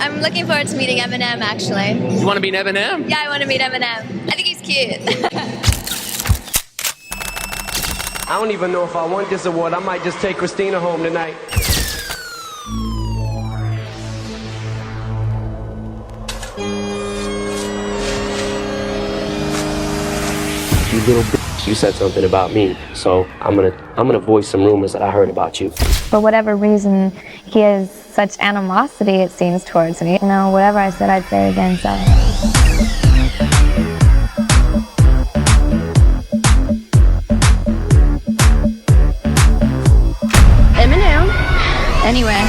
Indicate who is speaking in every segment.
Speaker 1: I'm looking forward to meeting Eminem, actually.
Speaker 2: You want to meet Eminem?
Speaker 1: Yeah, I want to meet Eminem. I think he's cute.
Speaker 3: I don't even know if I want this award. I might just take Christina home tonight. You little bitch, you said something about me, so I'm gonna voice some rumors that I heard about you.
Speaker 4: For whatever reason, he has such animosity, it seems, towards me. You know, whatever I said, I'd say again, so.
Speaker 1: Eminem. Anyway.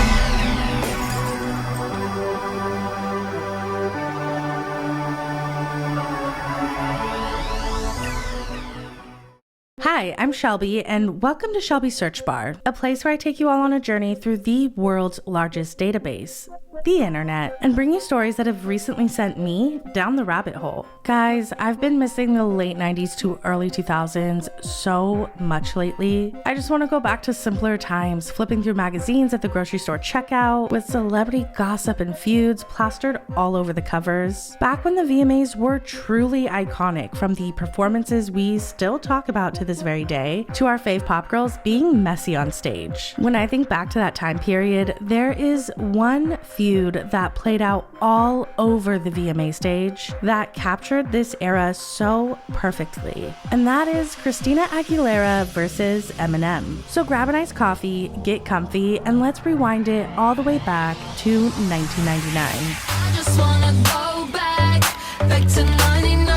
Speaker 5: Hi, I'm Shelby, and welcome to Shelby Search Bar, a place where I take you all on a journey through the world's largest database, the internet, and bring you stories that have recently sent me down the rabbit hole. Guys, I've been missing the late 90s to early 2000s so much lately. I just want to go back to simpler times, flipping through magazines at the grocery store checkout, with celebrity gossip and feuds plastered all over the covers. Back when the VMAs were truly iconic, from the performances we still talk about to this very day, to our fave pop girls being messy on stage. When I think back to that time period, there is one feud that played out all over the VMA stage that captured this era so perfectly, and that is Christina Aguilera versus Eminem. So grab a nice coffee, get comfy, and let's rewind it all the way back to 1999.
Speaker 6: I just wanna go back to 1999.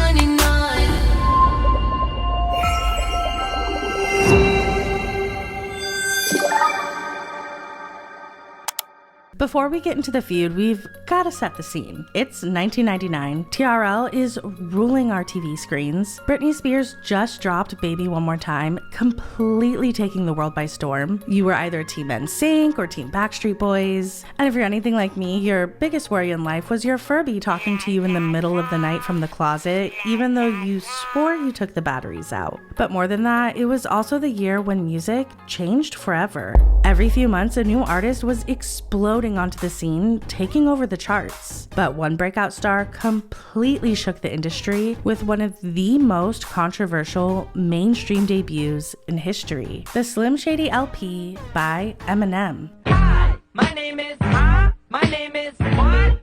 Speaker 5: Before we get into the feud, we've got to set the scene. It's 1999. TRL is ruling our TV screens. Britney Spears just dropped Baby One More Time, completely taking the world by storm. You were either Team NSYNC or Team Backstreet Boys. And if you're anything like me, your biggest worry in life was your Furby talking to you in the middle of the night from the closet, even though you swore you took the batteries out. But more than that, it was also the year when music changed forever. Every few months, a new artist was exploding onto the scene, taking over the charts. But one breakout star completely shook the industry with one of the most controversial mainstream debuts in history, the Slim Shady LP by Eminem.
Speaker 7: Hi, my name is what? My name is Slim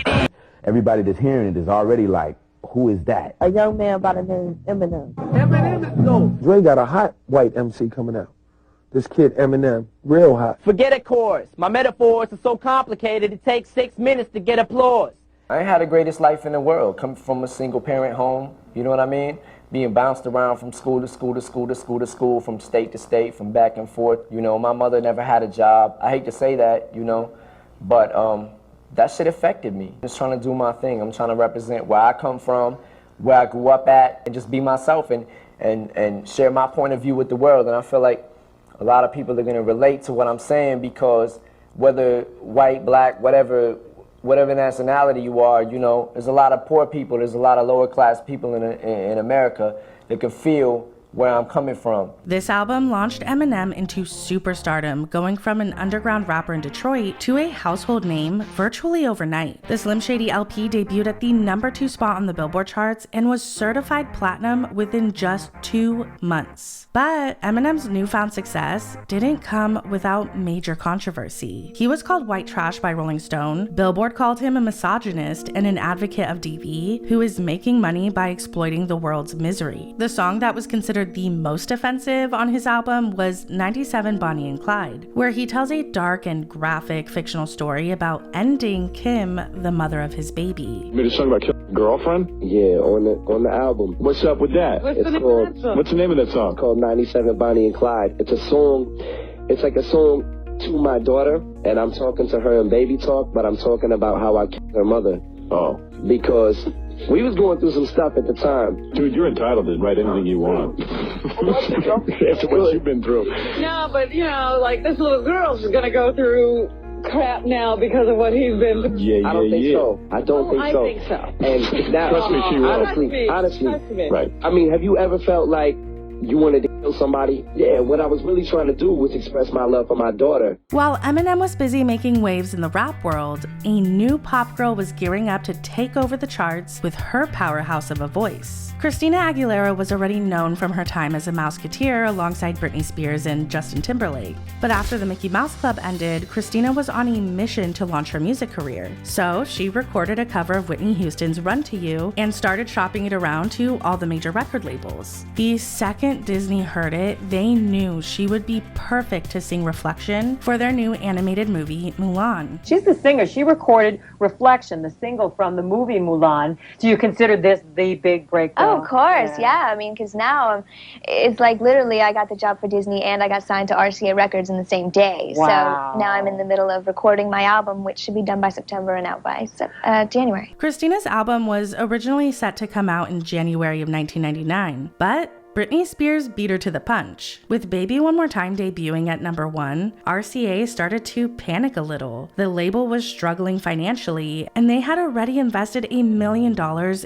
Speaker 7: Shady.
Speaker 8: Everybody that's hearing it is already like, who is that?
Speaker 9: A young man by the name of Eminem.
Speaker 7: Eminem is no.
Speaker 10: Dre got a hot white MC coming out. This kid, Eminem, real hot.
Speaker 7: Forget a chorus. My metaphors are so complicated, it takes 6 minutes to get applause.
Speaker 3: I ain't had the greatest life in the world, coming from a single parent home, you know what I mean? Being bounced around from school to school to school to school to school, from state to state, from back and forth. You know, my mother never had a job. I hate to say that, you know, but that shit affected me. Just trying to do my thing. I'm trying to represent where I come from, where I grew up at, and just be myself and share my point of view with the world. And I feel like a lot of people are going to relate to what I'm saying, because whether white, black, whatever nationality you are, you know, there's a lot of poor people, there's a lot of lower class people in America that can feel where I'm coming from.
Speaker 5: This album launched Eminem into superstardom, going from an underground rapper in Detroit to a household name virtually overnight. The Slim Shady LP debuted at the #2 spot on the Billboard charts and was certified platinum within just 2 months. But Eminem's newfound success didn't come without major controversy. He was called white trash by Rolling Stone. Billboard called him a misogynist and an advocate of DV who is making money by exploiting the world's misery. The song that was considered the most offensive on his album was 97 Bonnie and Clyde, where he tells a dark and graphic fictional story about ending Kim, the mother of his baby.
Speaker 10: You made a song about killing your girlfriend?
Speaker 8: Yeah, on the album.
Speaker 10: What's up with that?
Speaker 9: What's the name of that song?
Speaker 10: What's the name of that song?
Speaker 8: It's called 97 Bonnie and Clyde. It's a song, it's like a song to my daughter, and I'm talking to her in baby talk, but I'm talking about how I killed her mother.
Speaker 10: Oh.
Speaker 8: Because we was going through some stuff at the time.
Speaker 10: Dude, you're entitled to write anything you want. After what you've been through.
Speaker 9: No, but you know, like this little girl's gonna go through crap now because of what he's been through.
Speaker 10: Yeah.
Speaker 8: I don't think so. I don't think so.
Speaker 9: I think so.
Speaker 8: And now,
Speaker 10: Trust me, she will.
Speaker 8: honestly,
Speaker 9: Trust me.
Speaker 8: right. I mean, have you ever felt like you wanted to kill somebody. Yeah, what I was really trying to do was express my love for my daughter.
Speaker 5: While Eminem was busy making waves in the rap world, a new pop girl was gearing up to take over the charts with her powerhouse of a voice. Christina Aguilera was already known from her time as a Mouseketeer alongside Britney Spears and Justin Timberlake. But after the Mickey Mouse Club ended, Christina was on a mission to launch her music career. So she recorded a cover of Whitney Houston's Run to You and started shopping it around to all the major record labels. The second Disney heard it, they knew she would be perfect to sing Reflection for their new animated movie, Mulan.
Speaker 9: She's the singer. She recorded Reflection, the single from the movie Mulan. Do you consider this the big breakthrough?
Speaker 4: Oh, of course, yeah. I mean, because now it's like literally I got the job for Disney and I got signed to RCA Records in the same day.
Speaker 9: Wow.
Speaker 4: So now I'm in the middle of recording my album, which should be done by September and out by January.
Speaker 5: Christina's album was originally set to come out in January of 1999, but Britney Spears beat her to the punch. With Baby One More Time debuting at #1, RCA started to panic a little. The label was struggling financially, and they had already invested $1 million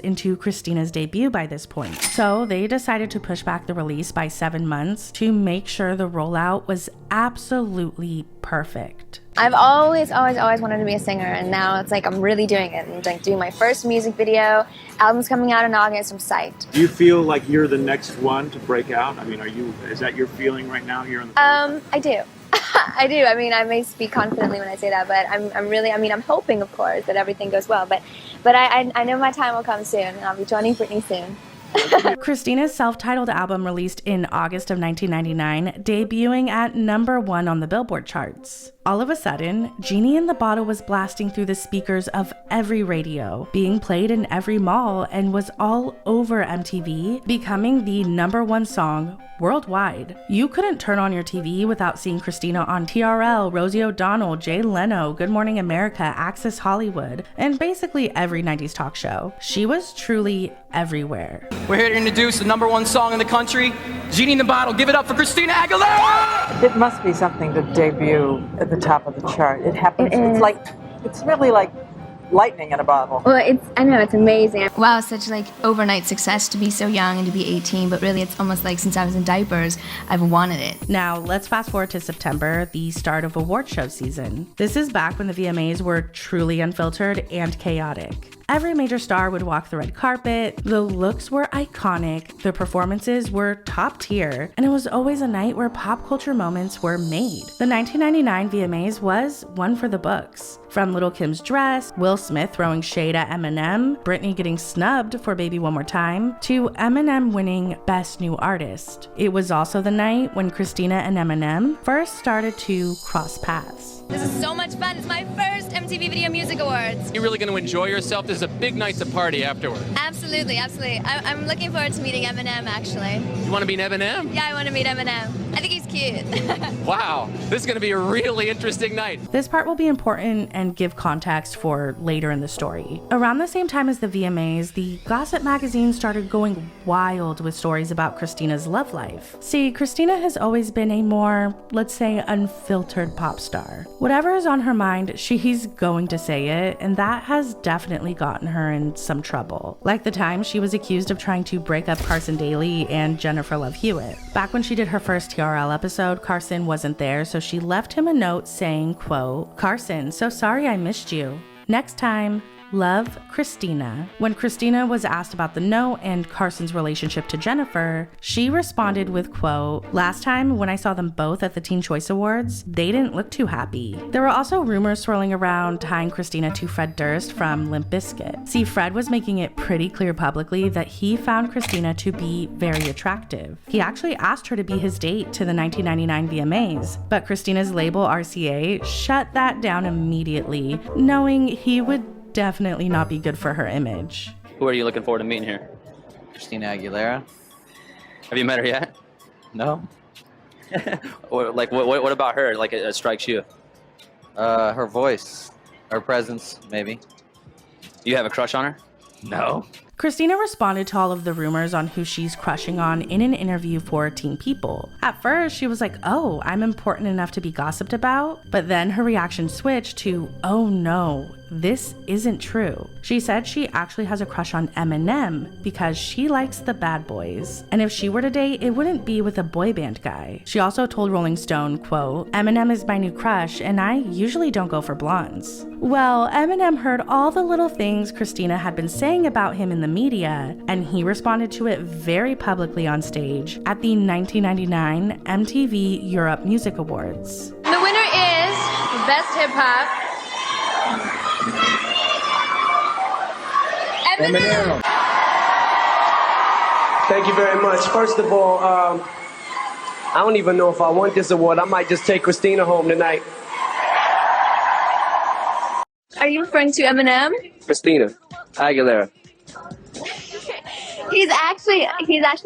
Speaker 5: into Christina's debut by this point. So they decided to push back the release by 7 months to make sure the rollout was absolutely perfect.
Speaker 1: I've always wanted to be a singer, and now it's like I'm really doing it. I'm like doing my first music video. Album's coming out in August. I'm psyched.
Speaker 2: Do you feel like you're the next one to break out? I mean, is that your feeling right now here on the
Speaker 1: I do. I do. I mean, I may speak confidently when I say that, but I'm hoping, of course, that everything goes well. But I know my time will come soon, and I'll be joining Britney soon.
Speaker 5: Christina's self-titled album released in August of 1999, debuting at #1 on the Billboard charts. All of a sudden, Genie in the Bottle was blasting through the speakers of every radio, being played in every mall, and was all over MTV, becoming the #1 song worldwide. You couldn't turn on your TV without seeing Christina on TRL, Rosie O'Donnell, Jay Leno, Good Morning America, Access Hollywood, and basically every 90s talk show. She was truly everywhere.
Speaker 11: We're here to introduce the #1 song in the country, Genie in the Bottle. Give it up for Christina Aguilera!
Speaker 9: It must be something to debut at the top of the chart. It happens. It's really like lightning in a bottle.
Speaker 1: Well, I know, it's amazing. Wow, such like overnight success to be so young and to be 18, but really it's almost like since I was in diapers, I've wanted it.
Speaker 5: Now, let's fast forward to September, the start of award show season. This is back when the VMAs were truly unfiltered and chaotic. Every major star would walk the red carpet, the looks were iconic, the performances were top tier, and it was always a night where pop culture moments were made. The 1999 VMAs was one for the books. From Little Kim's dress, Will Smith throwing shade at Eminem, Britney getting snubbed for Baby One More Time, to Eminem winning Best New Artist. It was also the night when Christina and Eminem first started to cross paths.
Speaker 1: This is so much fun. It's my first MTV Video Music Awards.
Speaker 11: You're really going to enjoy yourself. This is a big night to party afterward.
Speaker 1: Absolutely. I'm looking forward to meeting Eminem, actually.
Speaker 11: You want to meet Eminem?
Speaker 1: Yeah, I want to meet Eminem. I think he's cute.
Speaker 11: Wow, this is going to be a really interesting night.
Speaker 5: This part will be important and give context for later in the story. Around the same time as the VMAs, the gossip magazine started going wild with stories about Christina's love life. See, Christina has always been a more, let's say, unfiltered pop star. Whatever is on her mind, she's going to say it, and that has definitely gotten her in some trouble. Like the time she was accused of trying to break up Carson Daly and Jennifer Love Hewitt. Back when she did her first TRL episode, Carson wasn't there, so she left him a note saying, quote, "Carson, so sorry I missed you. Next time, love, Christina." When Christina was asked about the note and Carson's relationship to Jennifer, she responded with, quote, "Last time when I saw them both at the Teen Choice Awards, they didn't look too happy." There were also rumors swirling around tying Christina to Fred Durst from Limp Bizkit. See, Fred was making it pretty clear publicly that he found Christina to be very attractive. He actually asked her to be his date to the 1999 VMAs, but Christina's label RCA shut that down immediately, knowing he would definitely not be good for her image.
Speaker 11: Who are you looking forward to meeting here?
Speaker 12: Christina Aguilera.
Speaker 11: Have you met her yet?
Speaker 12: No.
Speaker 11: What about her? Like, it strikes you?
Speaker 12: Her voice, her presence, maybe.
Speaker 11: You have a crush on her?
Speaker 12: No.
Speaker 5: Christina responded to all of the rumors on who she's crushing on in an interview for Teen People. At first, she was like, oh, I'm important enough to be gossiped about. But then her reaction switched to, oh no, this isn't true. She said she actually has a crush on Eminem because she likes the bad boys. And if she were to date, it wouldn't be with a boy band guy. She also told Rolling Stone, quote, Eminem is my new crush and I usually don't go for blondes. Well, Eminem heard all the little things Christina had been saying about him in the media, and he responded to it very publicly on stage at the 1999 MTV Europe Music Awards.
Speaker 1: The winner is Best Hip Hop. Eminem.
Speaker 8: Thank you very much. First of all, I don't even know if I want this award. I might just take Christina home tonight.
Speaker 1: Are you referring to Eminem?
Speaker 8: Christina Aguilera.
Speaker 1: He's actually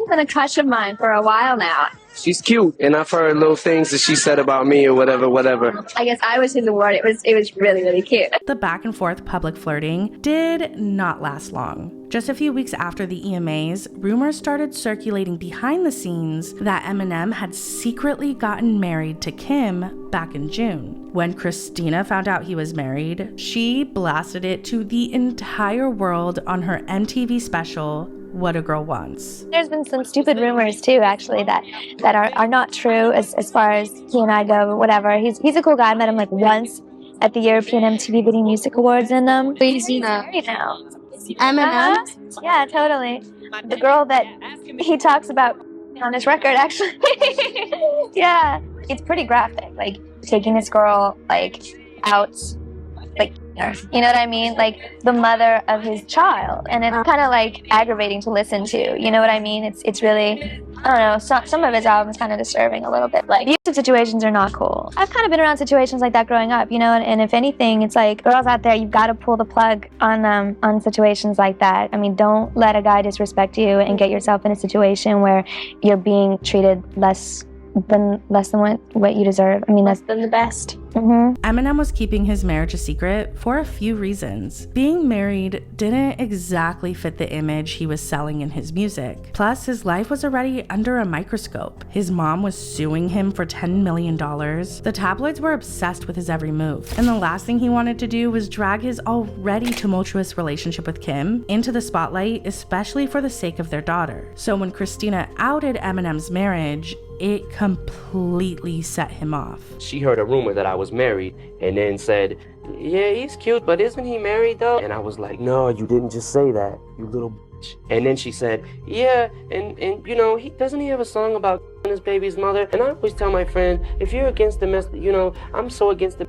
Speaker 1: been a crush of mine for a while now.
Speaker 8: She's cute, and I've heard little things that she said about me or whatever.
Speaker 1: I guess I was his award. It was really, really cute.
Speaker 5: The back and forth public flirting did not last long. Just a few weeks after the EMAs, rumors started circulating behind the scenes that Eminem had secretly gotten married to Kim back in June. When Christina found out he was married, she blasted it to the entire world on her MTV special, What a Girl Wants.
Speaker 4: There's been some stupid rumors too, actually, that are not true as far as he and I go, whatever. He's a cool guy. I met him like once at the European MTV Video Music Awards, and he's married now.
Speaker 1: Eminem?
Speaker 4: Yeah, totally. The girl that he talks about on his record, actually. Yeah, it's pretty graphic, like taking this girl like out, like, you know what I mean? Like the mother of his child, and it's kind of like aggravating to listen to. You know what I mean? It's really, I don't know. Some of his albums kind of disturbing a little bit. Like abusive situations are not cool. I've kind of been around situations like that growing up, you know. And if anything, it's like girls out there, you've got to pull the plug on situations like that. I mean, don't let a guy disrespect you and get yourself in a situation where you're being treated less than what you deserve. I mean, less than the best.
Speaker 5: Eminem was keeping his marriage a secret for a few reasons. Being married didn't exactly fit the image he was selling in his music. Plus, his life was already under a microscope. His mom was suing him for $10 million. The tabloids were obsessed with his every move, and the last thing he wanted to do was drag his already tumultuous relationship with Kim into the spotlight, especially for the sake of their daughter. So when Christina outed Eminem's marriage, it completely set him off.
Speaker 8: She heard a rumor that I was married and then said, yeah, he's cute, but isn't he married though? And I was like, no, you didn't just say that, you little bitch. And then she said, yeah, and you know, doesn't he have a song about his baby's mother? And I always tell my friend, if you're against domestic, you know, I'm so against the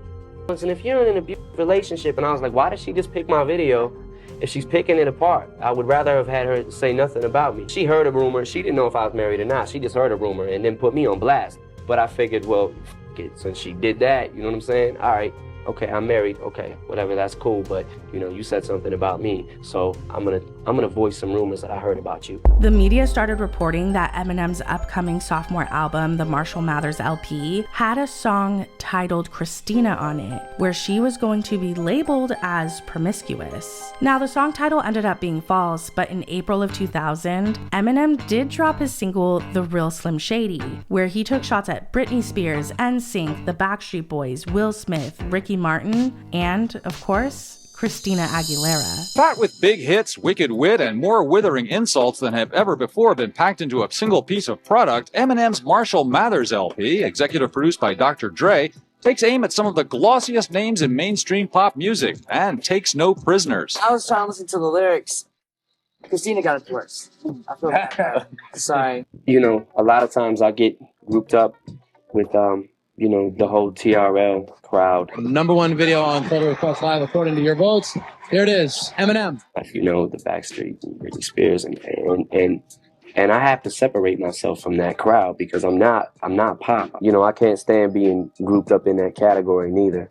Speaker 8: and if you're in an abusive relationship, and I was like, why did she just pick my video? If she's picking it apart, I would rather have had her say nothing about me. She heard a rumor. She didn't know if I was married or not. She just heard a rumor and then put me on blast. But I figured, well, f it. Since she did that, you know what I'm saying? All right, okay, I'm married. Okay, whatever, that's cool. But, you know, you said something about me. So I'm gonna voice some rumors that I heard about you.
Speaker 5: The media started reporting that Eminem's upcoming sophomore album, the Marshall Mathers LP, had a song titled Christina on it, where she was going to be labeled as promiscuous. Now, the song title ended up being false, but in April of 2000, Eminem did drop his single, The Real Slim Shady, where he took shots at Britney Spears, NSYNC, the Backstreet Boys, Will Smith, Ricky Martin, and, of course, Christina Aguilera.
Speaker 13: Fat with big hits, wicked wit, and more withering insults than have ever before been packed into a single piece of product, Eminem's Marshall Mathers LP, executive produced by Dr. Dre, takes aim at some of the glossiest names in mainstream pop music and takes no prisoners.
Speaker 14: I was trying to listen to the lyrics. Christina got it worse. I feel bad. Sorry.
Speaker 8: You know, a lot of times I get grouped up with, you know, the whole TRL crowd.
Speaker 15: #1 video on Photo Request Live according to your votes. Here it is, Eminem.
Speaker 8: You know, the Backstreet and Britney Spears, and I have to separate myself from that crowd because I'm not pop. You know, I can't stand being grouped up in that category neither.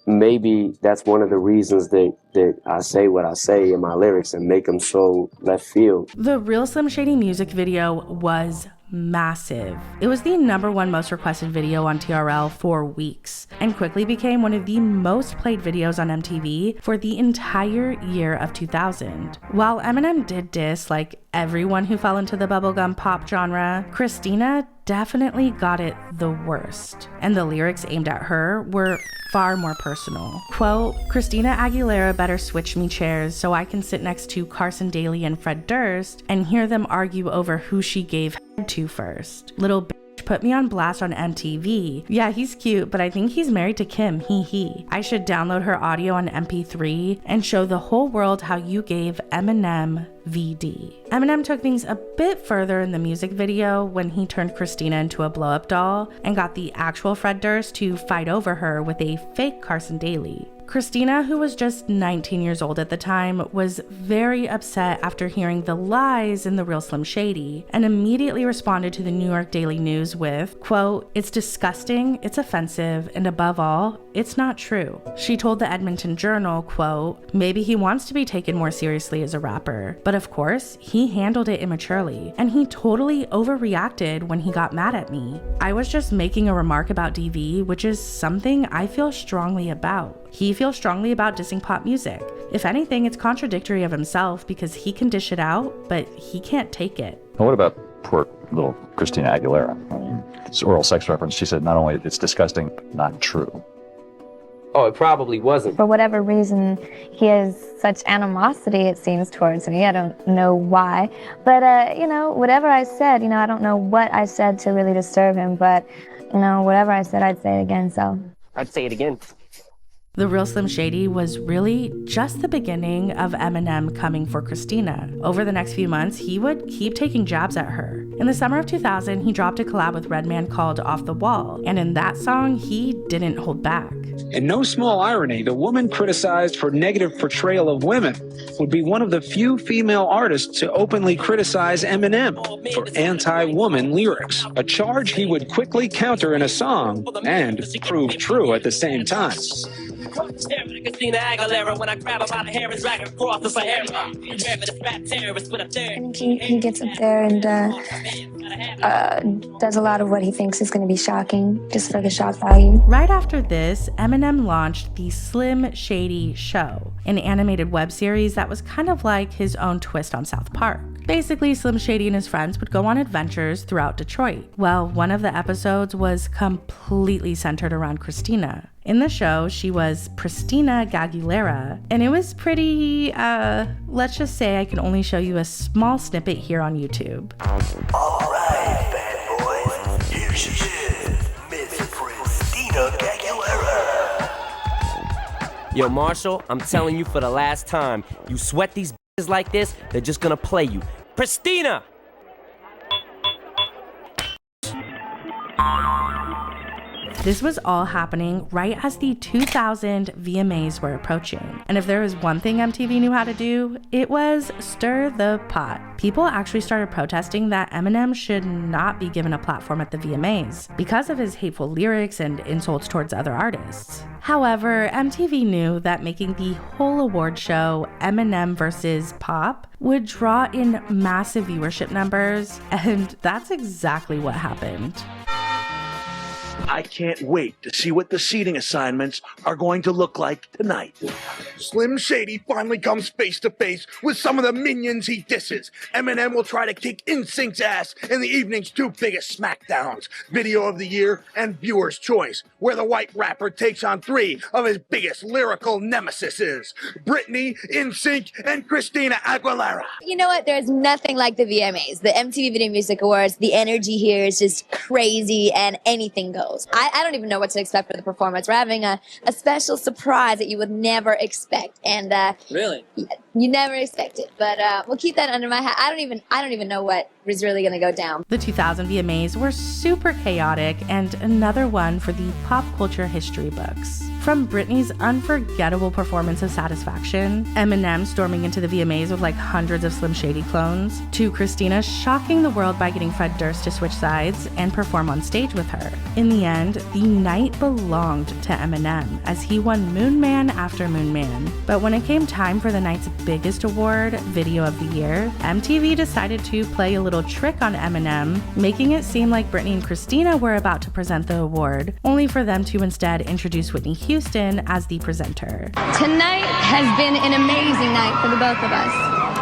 Speaker 8: Maybe that's one of the reasons that I say what I say in my lyrics and make them so left field.
Speaker 5: The Real Slim Shady music video was massive. It was the #1 most requested video on TRL for weeks and quickly became one of the most played videos on MTV for the entire year of 2000. While Eminem did diss like everyone who fell into the bubblegum pop genre, Christina definitely got it the worst. And the lyrics aimed at her were far more personal. Quote, Christina Aguilera better switch me chairs so I can sit next to Carson Daly and Fred Durst and hear them argue over who she gave head to first. Little bitch put me on blast on MTV. Yeah, he's cute, but I think he's married to Kim, he. I should download her audio on MP3 and show the whole world how you gave Eminem VD. Eminem took things a bit further in the music video when he turned Christina into a blow-up doll and got the actual Fred Durst to fight over her with a fake Carson Daly. Christina, who was just 19 years old at the time, was very upset after hearing the lies in the real Slim Shady and immediately responded to the New York Daily News with, quote, it's disgusting, it's offensive, and above all, it's not true. She told the Edmonton Journal, quote, maybe he wants to be taken more seriously as a rapper, but of course, he handled it immaturely, and he totally overreacted when he got mad at me. I was just making a remark about DV, which is something I feel strongly about. He feels strongly about dissing pop music. If anything, it's contradictory of himself because he can dish it out, but he can't take it.
Speaker 13: Well, what about poor little Christina Aguilera? I mean, it's oral sex reference. She said not only it's disgusting, but not true.
Speaker 8: Oh, it probably wasn't.
Speaker 4: For whatever reason, he has such animosity, it seems, towards me. I don't know why. But, whatever I said, I don't know what I said to really disturb him, but, whatever I said, I'd say it again, so.
Speaker 8: I'd say it again.
Speaker 5: The real Slim Shady was really just the beginning of Eminem coming for Christina. Over the next few months, he would keep taking jabs at her. In the summer of 2000, he dropped a collab with Redman called Off the Wall, and in that song, he didn't hold back.
Speaker 16: In no small irony, the woman criticized for negative portrayal of women would be one of the few female artists to openly criticize Eminem for anti-woman lyrics, a charge he would quickly counter in a song and prove true at the same time.
Speaker 7: Christina Aguilera, when I grab her by the hair and drag her across the Sahara. This rap terrorist with a third.
Speaker 4: He gets up there and does a lot of what he thinks is going to be shocking, just for the shock value.
Speaker 5: Right after this, Eminem launched the Slim Shady Show, an animated web series that was kind of like his own twist on South Park. Basically, Slim Shady and his friends would go on adventures throughout Detroit. Well, one of the episodes was completely centered around Christina. In the show, she was Christina Aguilera, and it was pretty, let's just say I can only show you a small snippet here on YouTube.
Speaker 17: Alright, bad boys, here she is, Miss Christina Aguilera.
Speaker 8: Yo, Marshall, I'm telling you for the last time, you sweat these bitches like this, they're just gonna play you. Christina!
Speaker 5: This was all happening right as the 2000 VMAs were approaching. And if there was one thing MTV knew how to do, it was stir the pot. People actually started protesting that Eminem should not be given a platform at the VMAs because of his hateful lyrics and insults towards other artists. However, MTV knew that making the whole award show Eminem versus Pop would draw in massive viewership numbers, and that's exactly what happened.
Speaker 17: I can't wait to see what the seating assignments are going to look like tonight. Slim Shady finally comes face to face with some of the minions he disses. Eminem will try to kick NSYNC's ass in the evening's two biggest smackdowns, Video of the Year and Viewer's Choice, where the white rapper takes on three of his biggest lyrical nemesises, Britney, NSYNC, and Christina Aguilera.
Speaker 1: You know what? There's nothing like the VMAs, the MTV Video Music Awards. The energy here is just crazy and anything goes. I don't even know what to expect for the performance. We're having a special surprise that you would never expect, and
Speaker 14: Really?
Speaker 1: You never expect it. But we'll keep that under my hat. I don't even know what is really going to go down.
Speaker 5: The 2000 VMAs were super chaotic and another one for the pop culture history books. From Britney's unforgettable performance of Satisfaction, Eminem storming into the VMAs with like hundreds of Slim Shady clones, to Christina shocking the world by getting Fred Durst to switch sides and perform on stage with her. In the end, the night belonged to Eminem as he won Moon Man after Moon Man. But when it came time for the night's biggest award, Video of the Year, MTV decided to play a little trick on Eminem, making it seem like Britney and Christina were about to present the award, only for them to instead introduce Whitney Houston as the presenter.
Speaker 18: Tonight has been an amazing night for the both of us.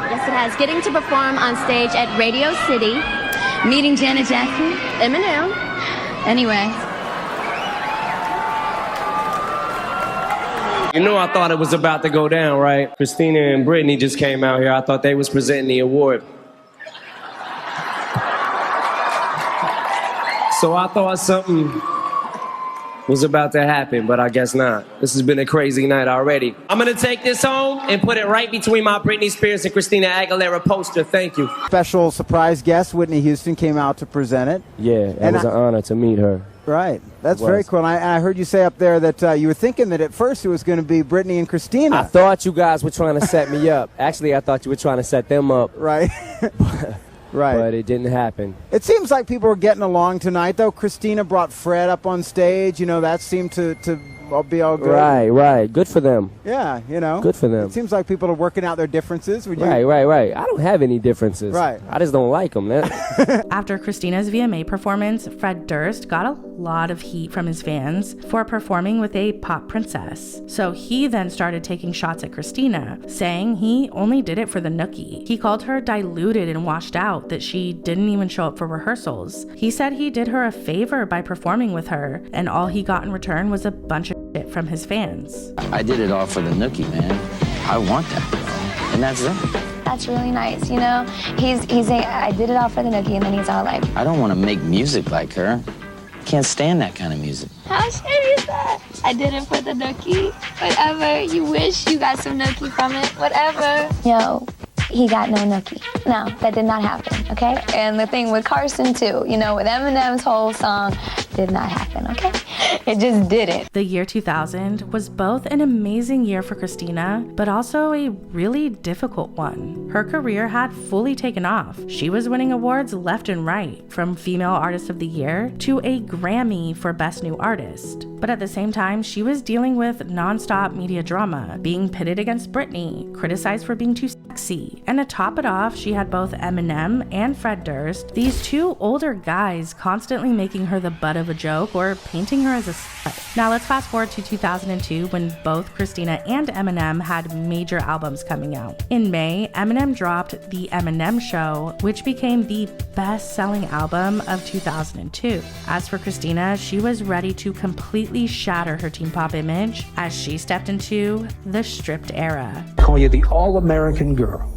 Speaker 18: Yes, it has. Getting to perform on stage at Radio City, meeting Janet Jackson, Eminem. Anyway.
Speaker 8: You know, I thought it was about to go down, right? Christina and Britney just came out here. I thought they was presenting the award. So I thought something was about to happen, but I guess not. This has been a crazy night already. I'm gonna take this home and put it right between my Britney Spears and Christina Aguilera poster. Thank you.
Speaker 19: Special surprise guest, Whitney Houston, came out to present it.
Speaker 8: Yeah, it was an honor to meet her.
Speaker 19: Right. That's very cool. And I heard you say up there that you were thinking that at first it was going to be Britney and Christina.
Speaker 8: I thought you guys were trying to set me up. Actually, I thought you were trying to set them up.
Speaker 19: Right. Right.
Speaker 8: But it didn't happen.
Speaker 19: It seems like people are getting along tonight, though. Christina brought Fred up on stage. You know, that seemed to be all good.
Speaker 8: Right. Good for them.
Speaker 19: Yeah, you know.
Speaker 8: Good for them.
Speaker 19: It seems like people are working out their differences. Would you?
Speaker 8: Right. I don't have any differences.
Speaker 19: Right.
Speaker 8: I just don't like them.
Speaker 5: After Christina's VMA performance, Fred Durst got a lot of heat from his fans for performing with a pop princess. So he then started taking shots at Christina, saying he only did it for the nookie. He called her diluted and washed out, that she didn't even show up for rehearsals. He said he did her a favor by performing with her, and all he got in return was a bunch of shit from his fans.
Speaker 12: I did it all for the nookie, man. I want that. And that's it.
Speaker 4: That's really nice, you know? He's saying, I did it all for the nookie, and then he's all like,
Speaker 12: I don't want to make music like her. Can't stand that kind of music.
Speaker 4: how shitty is that? I did it for the nookie. Whatever. You wish you got some nookie from it. Whatever. Yo, he got no nookie. No, that did not happen, okay? And the thing with Carson, too, you know, with Eminem's whole song, did not happen, okay? It just didn't.
Speaker 5: The year 2000 was both an amazing year for Christina, but also a really difficult one. Her career had fully taken off. She was winning awards left and right, from Female Artist of the Year to a Grammy for Best New Artist. But at the same time, she was dealing with non-stop media drama, being pitted against Britney, criticized for being too sexy. And to top it off, she had both Eminem and Fred Durst, these two older guys constantly making her the butt of a joke or painting her as a slut. Now let's fast forward to 2002, when both Christina and Eminem had major albums coming out. In May, Eminem dropped The Eminem Show, which became the best-selling album of 2002. As for Christina, she was ready to completely shatter her teen pop image as she stepped into the stripped era.
Speaker 16: Call you the all-American girl.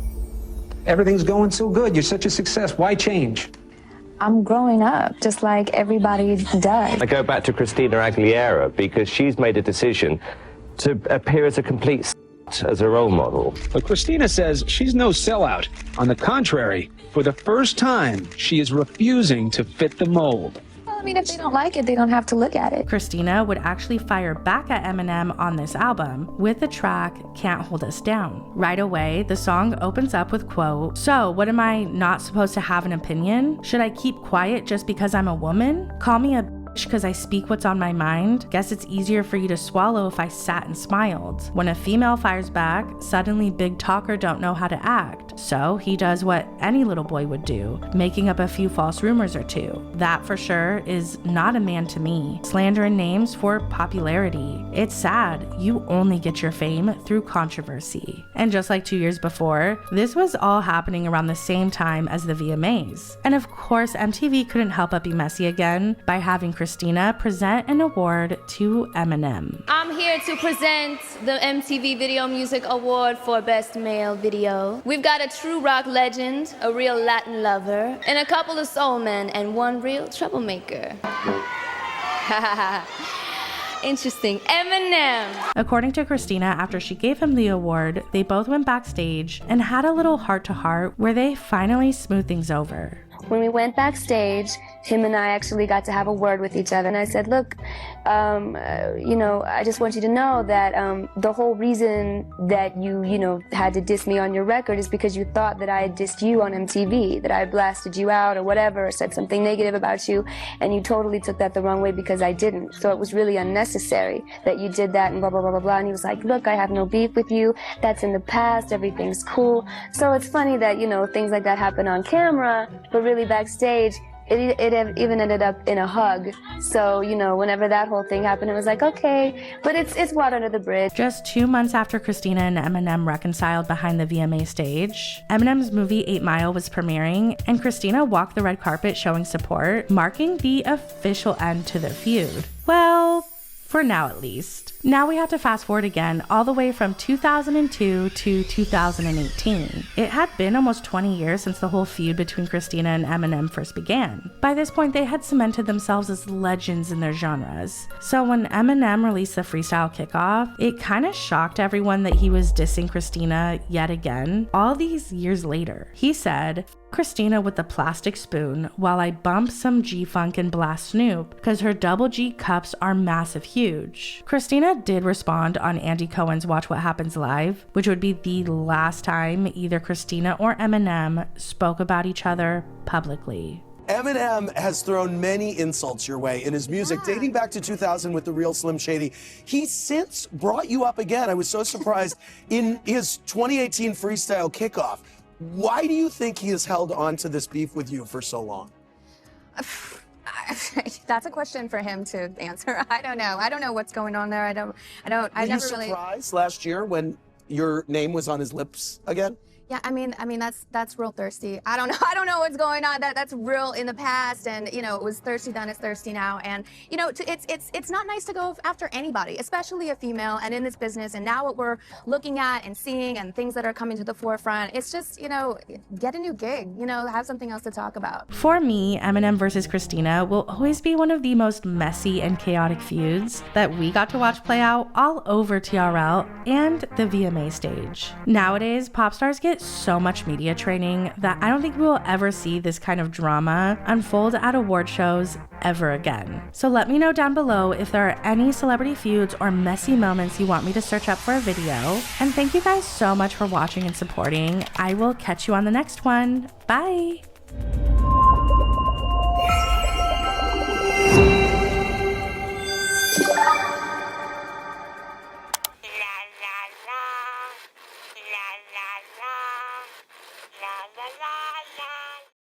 Speaker 16: Everything's going so good. You're such a success. Why change?
Speaker 4: I'm growing up, just like everybody does.
Speaker 20: I go back to Christina Aguilera because she's made a decision to appear as a complete as a role model.
Speaker 16: But Christina says she's no sellout. On the contrary, for the first time, she is refusing to fit the mold.
Speaker 4: I mean, if they don't like it, they don't have to look at it.
Speaker 5: Christina would actually fire back at Eminem on this album with the track Can't Hold Us Down. Right away, the song opens up with, quote, "So what, am I not supposed to have an opinion? Should I keep quiet just because I'm a woman? Call me a bitch because I speak what's on my mind? Guess it's easier for you to swallow if I sat and smiled." When a female fires back, suddenly big talker don't know how to act. So he does what any little boy would do, making up a few false rumors or two. That for sure is not a man to me. Slandering names for popularity. It's sad. You only get your fame through controversy. And just like 2 years before, this was all happening around the same time as the VMAs. And of course, MTV couldn't help but be messy again by having Christina present an award to Eminem.
Speaker 18: I'm here to present the MTV Video Music Award for Best Male Video. We've got a true rock legend, a real Latin lover, and a couple of soul men, and one real troublemaker. Interesting. Eminem.
Speaker 5: According to Christina, after she gave him the award, they both went backstage and had a little heart-to-heart where they finally smoothed things over.
Speaker 4: When we went backstage, him and I actually got to have a word with each other. And I said, look, I just want you to know that the whole reason that you had to diss me on your record is because you thought that I had dissed you on MTV, that I blasted you out or whatever, or said something negative about you, and you totally took that the wrong way because I didn't. So it was really unnecessary that you did that and blah, blah, blah, blah, blah. And he was like, look, I have no beef with you. That's in the past. Everything's cool. So it's funny that, things like that happen on camera, but really backstage, it even ended up in a hug. So, whenever that whole thing happened, it was like, okay, but it's water under the bridge.
Speaker 5: Just 2 months after Christina and Eminem reconciled behind the VMA stage, Eminem's movie 8 Mile was premiering, and Christina walked the red carpet showing support, marking the official end to their feud. Well, for now at least. Now we have to fast forward again all the way from 2002 to 2018. It had been almost 20 years since the whole feud between Christina and Eminem first began. By this point, they had cemented themselves as legends in their genres. So when Eminem released the freestyle kickoff, it kind of shocked everyone that he was dissing Christina yet again, all these years later. He said, Christina with the plastic spoon while I bump some G-Funk and blast Snoop, cause her double G cups are massive huge. Christina did respond on Andy Cohen's Watch What Happens Live, which would be the last time either Christina or Eminem spoke about each other publicly.
Speaker 21: Eminem has thrown many insults your way in his music, dating back to 2000 with the real Slim Shady. He's since brought you up again. I was so surprised in his 2018 freestyle kickoff. Why do you think he has held on to this beef with you for so long?
Speaker 22: That's a question for him to answer. I don't know. I don't know what's going on there.
Speaker 21: Were you surprised last year when your name was on his lips again?
Speaker 22: Yeah, I mean that's real thirsty. I don't know. I don't know what's going on. That's real in the past, and it was thirsty then. It's thirsty now, and it's not nice to go after anybody, especially a female, and in this business. And now what we're looking at and seeing, and things that are coming to the forefront, it's just get a new gig. Have something else to talk about.
Speaker 5: For me, Eminem versus Christina will always be one of the most messy and chaotic feuds that we got to watch play out all over TRL and the VMA stage. Nowadays, pop stars get so much media training that I don't think we will ever see this kind of drama unfold at award shows ever again. So let me know down below if there are any celebrity feuds or messy moments you want me to search up for a video. And thank you guys so much for watching and supporting. I will catch you on the next one. Bye!